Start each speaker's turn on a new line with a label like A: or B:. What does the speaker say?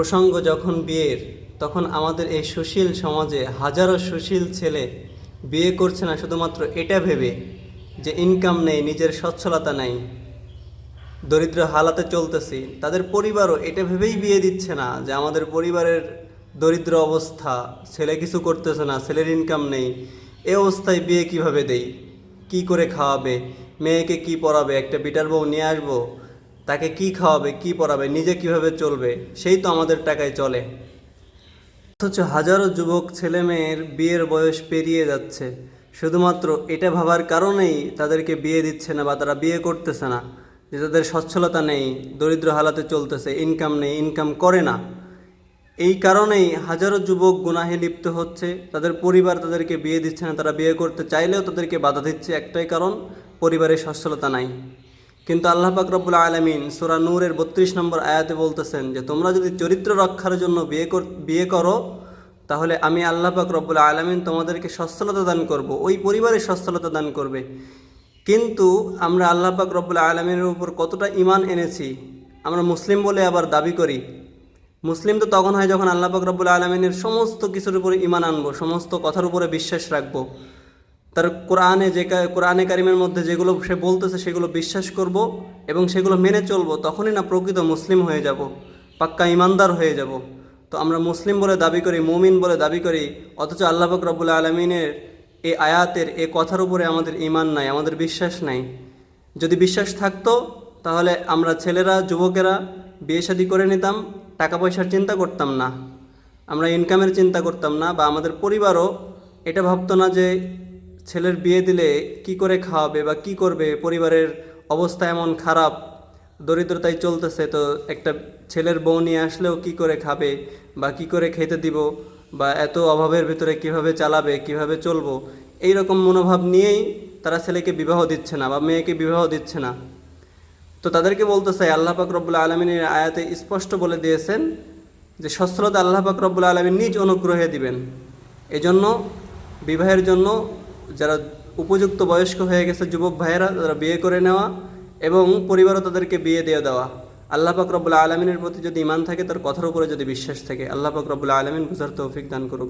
A: প্রসঙ্গ যখন বিয়ের, তখন আমাদের এই সুশীল সমাজে হাজারো সুশীল ছেলে বিয়ে করছে না শুধুমাত্র এটা ভেবে যে ইনকাম নেই, নিজের সচ্ছলতা নেই, দরিদ্র হালাতে চলতেছি। তাদের পরিবারও এটা ভেবেই বিয়ে দিচ্ছে না যে আমাদের পরিবারের দরিদ্র অবস্থা, ছেলে কিছু করতেছে না, ছেলের ইনকাম নেই, এ অবস্থায় বিয়ে কিভাবে দেই, কি করে খাওয়াবে, মেয়েকে কি পড়াবে, একটা বিটার বউ নিয়ে আসবো, তাকে কি খাওয়াবে, কি পড়াবে, নিজে কিভাবে চলবে, সেই তো আমাদের টাকায় চলে। অথচ হাজারো যুবক ছেলে মেয়ের বিয়ের বয়স পেরিয়ে যাচ্ছে শুধুমাত্র এটা ভাবার কারণেই তাদেরকে বিয়ে দিচ্ছে না বা তারা বিয়ে করতেছে না যে তাদের সচ্ছলতা নেই, দরিদ্র হালাতে চলতেছে, ইনকাম নেই, ইনকাম করে না। এই কারণেই হাজারো যুবক গুনাহে লিপ্ত হচ্ছে, তাদের পরিবার তাদেরকে বিয়ে দিচ্ছে না, তারা বিয়ে করতে চাইলেও তাদেরকে বাধা দিচ্ছে, একটাই কারণ, পরিবারের সচ্ছলতা নাই। কিন্তু আল্লাহ পাক রব্বুল আলামিন সূরা নূরের ৩২ নম্বর আয়াতে বলতেছেন যে তোমরা যদি চরিত্র রক্ষার জন্য বিয়ে করো, তাহলে আমি আল্লাহ পাক রব্বুল আলামিন তোমাদেরকে সচ্ছলতা দান করব, ওই পরিবারের সচ্ছলতা দান করবে। কিন্তু আমরা আল্লাহ পাক রব্বুল আলামিনের উপর কতটা ঈমান এনেছি, আমরা মুসলিম বলে আবার দাবি করি। মুসলিম তো তখন হয় যখন আল্লাহ পাক রব্বুল আলামিনের সমস্ত কিছুর উপরে ঈমান আনবো, সমস্ত কথার উপরে বিশ্বাস রাখবো, তার কোরআনে কারিমের মধ্যে যেগুলো সে বলতেছে সেগুলো বিশ্বাস করব এবং সেগুলো মেনে চলবো, তখনই না প্রকৃত মুসলিম হয়ে যাব, পাক্কা ইমানদার হয়ে যাব। তো আমরা মুসলিম বলে দাবি করি, মুমিন বলে দাবি করি, অথচ আল্লাহ পাক রব্বুল আলামিনের এই আয়াতের এই কথার উপরে আমাদের ঈমান নাই, আমাদের বিশ্বাস নাই। যদি বিশ্বাস থাকতো তাহলে আমরা ছেলেরা, যুবকেরা বিয়ে শাদী করে নিতাম, টাকা পয়সার চিন্তা করতাম না, আমরা ইনকামের চিন্তা করতাম না, বা আমাদের পরিবারও এটা ভাবতো না যে ছেলের বিয়ে দিলে কি করে খাওয়াবে বা কি করবে, পরিবারের অবস্থা এমন খারাপ, দরিদ্রতায় চলতেছে, তো একটা ছেলের বউ নিয়ে আসলেও কি করে খাবে বা কি করে খেতে দিব, বা এত অভাবের ভিতরে কিভাবে চালাবে, কিভাবে চলবো, এই রকম মনোভাব নিয়েই তারা ছেলেকে বিবাহ দিচ্ছে না বা মেয়েকে বিবাহ দিচ্ছে না। তো তাদেরকে বলতে চাই, আল্লাহ পাক রব্বুল আলামিনের আয়াতে স্পষ্ট বলে দিয়েছেন যে সচ্ছলতা আল্লাহ পাক রব্বুল আলামিন নিজ অনুগ্রহে দিবেন। এজন্য বিবাহের জন্য যারা উপযুক্ত বয়স্ক হয়ে গেছে যুবক ভাইয়েরা, তারা বিয়ে করে নেওয়া এবং পরিবারও তাদেরকে বিয়ে দিয়ে দেওয়া। আল্লাহ পাক রব্বুল আলামিনের প্রতি যদি ঈমান থাকে, তার কথার উপরে যদি বিশ্বাস থাকে, আল্লাহ পাক রব্বুল আলামিন বুঝার তৌফিক দান করুক।